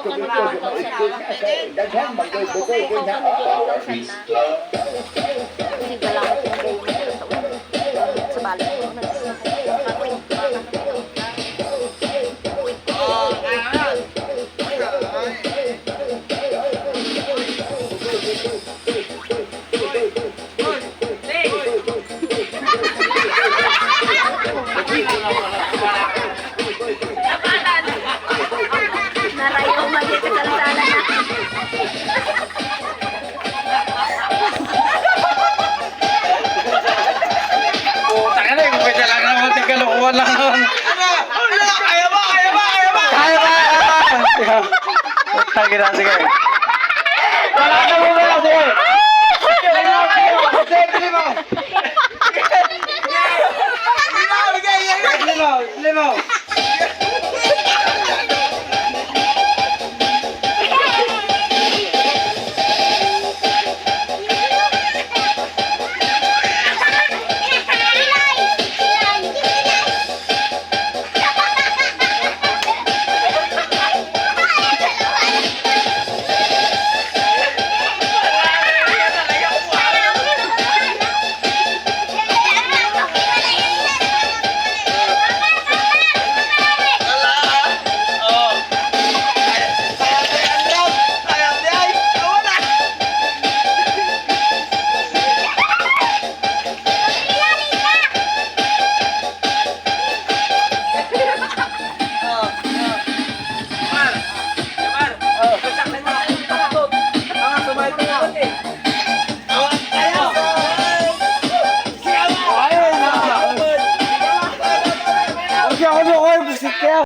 ka na dyan, ikaw sana. Kasi galakot yung gay mo dyan sa ulo. Sa balot mo. Narayaw mali ka kalsana na. Putang ina, kung pwede lang naman tigalokohan lang naman. Kaya ba? Kaya ba? Putang ina, sige. Wala ka mo na, sige. Limaw!